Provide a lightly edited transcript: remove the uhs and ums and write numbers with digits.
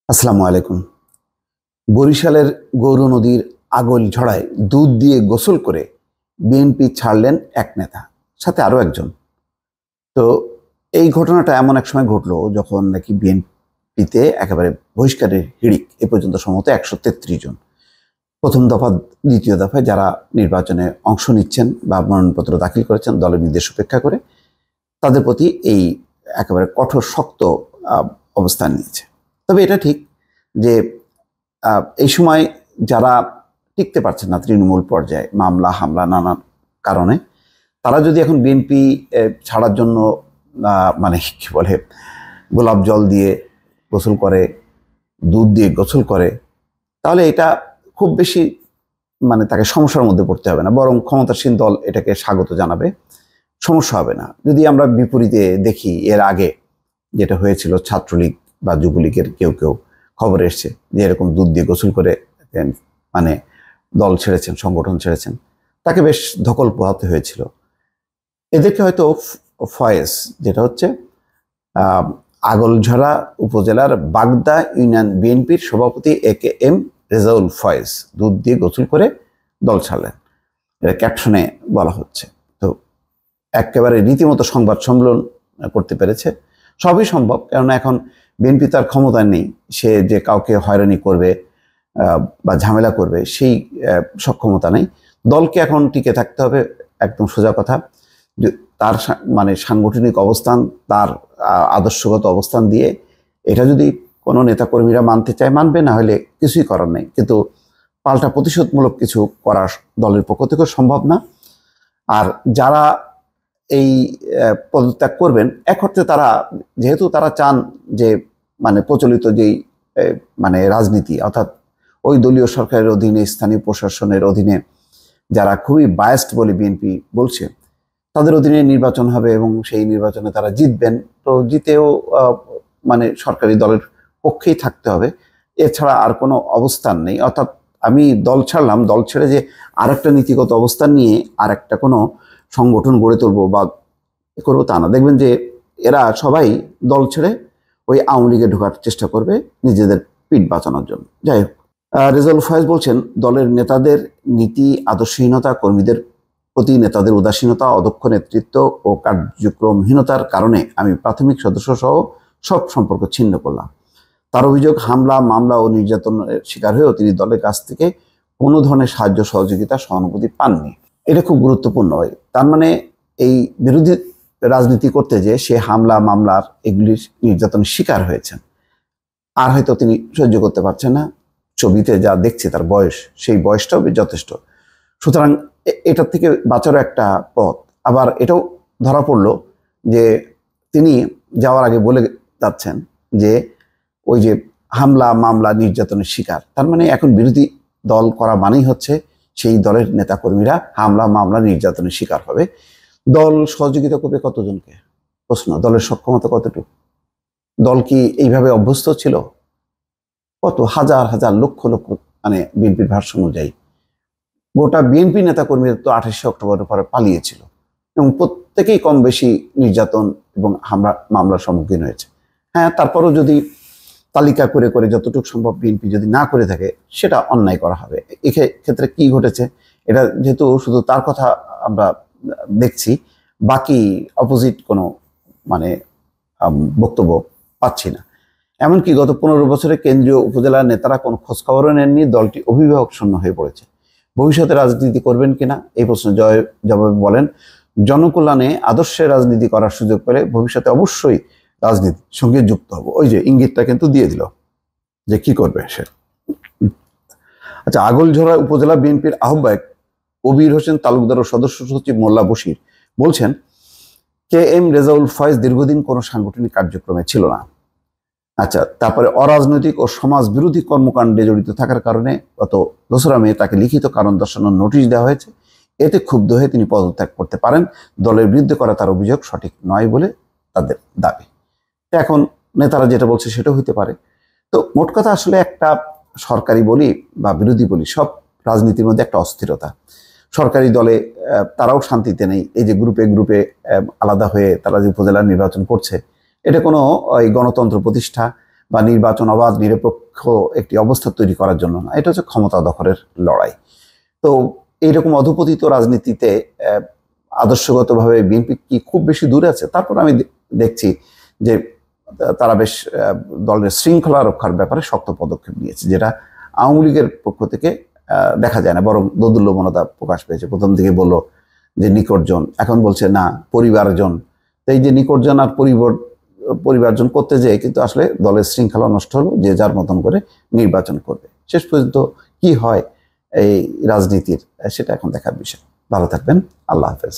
আসসালামু আলাইকুম। বরিশালের গৌর নদীর আগল ঝড়ায় দুধ দিয়ে গোসল করে বিএনপি ছাড়লেন এক নেতা, সাথে আরও একজন। তো এই ঘটনাটা এমন এক সময় ঘটলো যখন নাকি বিএনপিতে একেবারে বহিষ্কারের হিড়িক। এ পর্যন্ত সম্ভবত 133 জন প্রথম দফা, দ্বিতীয় দফায় যারা নির্বাচনে অংশ নিচ্ছেন বা মনোনয়নপত্র দাখিল করেছেন দলের নির্দেশ উপেক্ষা করে, তাদের প্রতি এই একেবারে কঠোর শক্ত অবস্থান নিয়েছে। তবে এটা ঠিক যে এই সময় যারা টিকতে পারছেন না তৃণমূল পর্যায়ে, মামলা হামলা নানান কারণে, তারা যদি এখন বিএনপি ছাড়ার জন্য মানে কি বলে গোলাপ জল দিয়ে গোসল করে, দুধ দিয়ে গোসল করে, তাহলে এটা খুব বেশি মানে তাকে সমস্যার মধ্যে পড়তে হবে না, বরং ক্ষমতাসীন দল এটাকে স্বাগত জানাবে, সমস্যা হবে না। যদি আমরা বিপরীতে দেখি, এর আগে যেটা হয়েছিল ছাত্রলীগ বা যুবলীগের কেউ কেউ খবর এসছে যে এরকম দুধ দিয়ে গোসল করে মানে দল ছেড়েছেন, সংগঠন ছেড়েছেন, তাকে বেশ ধকল পোহাতে হয়েছিল। এদেরকে হয়তো ফয়েজ, যেটা হচ্ছে আগলঝরা উপজেলার বাগদা ইউনিয়ন বিএনপির সভাপতি AKM রেজাউল ফয়েজ দুধ দিয়ে গোসল করে দল ছাড়লেন, এটা ক্যাপশনে বলা হচ্ছে। তো একেবারে রীতিমতো সংবাদ সম্মেলন করতে পেরেছে। সবই সম্ভব, কারণ এখন বিএনপি তার ক্ষমতায় নেই, সে যে কাউকে হয়রানি করবে বা ঝামেলা করবে সেই সক্ষমতা নেই। দলকে এখন টিকে থাকতে হবে, একদম সোজা কথা। তার মানে সাংগঠনিক অবস্থান, তার আদর্শগত অবস্থান দিয়ে এটা যদি কোনো নেতাকর্মীরা মানতে চায় মানবে, না হলে কিছুই করার নেই। কিন্তু পাল্টা প্রতিশোধমূলক কিছু করা দলের পক্ষ থেকে সম্ভব না। আর যারা এই পদত্যাগ করবেন, এক অর্থে তারা, যেহেতু তারা চান যে মানে প্রচলিত যেই মানে রাজনীতি, অর্থাৎ ওই দলীয় সরকারের অধীনে, স্থানীয় প্রশাসনের অধীনে যারা খুবই বায়াসড বলে বিএনপি বলছে, তাদের অধীনে নির্বাচন হবে এবং সেই নির্বাচনে তারা জিতবেন। তো জিতেও মানে সরকারি দলের পক্ষেই থাকতে হবে, এছাড়া আর কোনো অবস্থান নেই। অর্থাৎ আমি দল ছাড়লাম, দল ছেড়ে যে আরেকটা নীতিগত অবস্থান নিয়ে আর একটা কোনো সংগঠন গড়ে তুলবো বা করবো তা না। দেখবেন যে এরা সবাই দল ছেড়ে ওই আওয়ামী লীগে ঢোকার চেষ্টা করবে নিজেদের পিঠ বাঁচানোর জন্য। যাই হোক, রেজাউল ফয়েজ বলছেন, দলের নেতাদের নীতি আদর্শহীনতা, কর্মীদের প্রতি নেতাদের উদাসীনতা, অদক্ষ নেতৃত্ব ও কার্যক্রমহীনতার কারণে আমি প্রাথমিক সদস্য সহ সব সম্পর্ক ছিন্ন করলাম। তার অভিযোগ, হামলা মামলা ও নির্যাতনের শিকার হয়েও তিনি দলের কাছ থেকে কোনো ধরনের সাহায্য সহযোগিতা সহানুভূতি পাননি। এটা খুব গুরুত্বপূর্ণ হয়। তার মানে এই বিরোধী রাজনীতি করতে যে সে হামলা মামলার এগুলির নির্যাতনের শিকার হয়েছেন, আর হয়তো তিনি সহ্য করতে পারছেন না। ছবিতে যা দেখছি তার বয়স, সেই বয়সটাও যথেষ্ট। সুতরাং এটার থেকে বাঁচারও একটা পথ। আবার এটাও ধরা পড়লো যে তিনি যাওয়ার আগে বলে যাচ্ছেন যে ওই যে হামলা মামলা নির্যাতনের শিকার, তার মানে এখন বিরোধী দল করা মানেই হচ্ছে সেই দলের নেতাকর্মীরা হামলা মামলা নির্যাতনের শিকার হবে। দল সহযোগিতা করবে কতজনকে? প্রশ্ন। দলের সক্ষমতা কতটুকু? দল কি এইভাবে অভ্যস্ত ছিল? কত হাজার হাজার লক্ষ লক্ষ, মানে বিএনপির ভাষ্য অনুযায়ী গোটা বিএনপি নেতাকর্মীরা তো 28শে অক্টোবরের পরে পালিয়েছিল এবং প্রত্যেকেই কম বেশি নির্যাতন এবং হামলা মামলার সম্মুখীন হয়েছে। হ্যাঁ, তারপরও যদি তালিকা করে করে যতটুকু সম্ভব বিএনপি যদি না করে থাকে, সেটা অন্যায় করা হবে। এক্ষেত্রে কি ঘটেছে, এটা যেহেতু শুধু তার কথা আমরা দেখছি, বাকি অপোজিট কোনো মানে বক্তব্য পাচ্ছি না। এমনকি গত 15 বছরে কেন্দ্রীয় উপজেলার নেতারা কোনো খোঁজখবরও নেননি। দলটি অভিভাবক শূন্য হয়ে পড়েছে। ভবিষ্যতে রাজনীতি করবেন কিনা এই প্রশ্ন জবাবে বলেন, জনকল্যাণে আদর্শে রাজনীতি করার সুযোগ পেলে ভবিষ্যতে অবশ্যই রাজনীতির সঙ্গে যুক্ত হব। ওই যে ইঙ্গিতটা কিন্তু দিয়ে দিল যে কি করবে সে। আচ্ছা, আগলঝরা উপজেলা বিএনপির আহ্বায়ক কবির হোসেন তালুকদার ও সদস্য সচিব মোল্লা বশির বলছেন, KM রেজাউল ফয়েজ দীর্ঘদিন কোনো সাংগঠনিক কার্যক্রমে ছিল না। আচ্ছা, তারপরে অরাজনৈতিক ও সমাজ বিরোধী কর্মকাণ্ডে জড়িত থাকার কারণে গত 2রা মে তাকে লিখিত কারণ দর্শানোর নোটিশ দেওয়া হয়েছে। এতে ক্ষুব্ধ হয়ে তিনি পদত্যাগ করতে পারেন। দলের বিরুদ্ধে করা তার অভিযোগ সঠিক নয় বলে তাদের দাবি। এখন নেতারা যেটা বলছে সেটাও হইতে পারে। তো মোট কথা, আসলে একটা সরকারি বলি বা বিরোধী বলি, সব রাজনীতির মধ্যে একটা অস্থিরতা। সরকারি দলে তারাও শান্তিতে নেই। এই যে গ্রুপে গ্রুপে আলাদা হয়ে তারা যে উপজেলা নির্বাচন করছে, এটা কোনো ওই গণতন্ত্র প্রতিষ্ঠা বা নির্বাচন অবাধ নিরপেক্ষ একটি অবস্থা তৈরি করার জন্য না, এটা হচ্ছে ক্ষমতা দখলের লড়াই। তো এইরকম অধপতিত রাজনীতিতে আদর্শগতভাবে বিএনপি কি খুব বেশি দূরে আছে? তারপর আমি দেখছি যে তারা বেশ দলের শৃঙ্খলা রক্ষার ব্যাপারে শক্ত পদক্ষেপ নিয়েছে, যেটা আওয়ামী লীগের পক্ষ থেকে দেখা যায় না, বরং দোদুল্যমনতা প্রকাশ পেয়েছে। প্রথম দিকে বললো যে নিকটজন, এখন বলছে না পরিবারজন। তো এই যে নিকটজন আর পরিবারজন করতে যেয়ে কিন্তু আসলে দলের শৃঙ্খলা নষ্ট হলো, যে যার মতন করে নির্বাচন করবে। শেষ পর্যন্ত কি হয় এই রাজনীতির, সেটা এখন দেখার বিষয়। ভালো থাকবেন, আল্লাহ হাফেজ।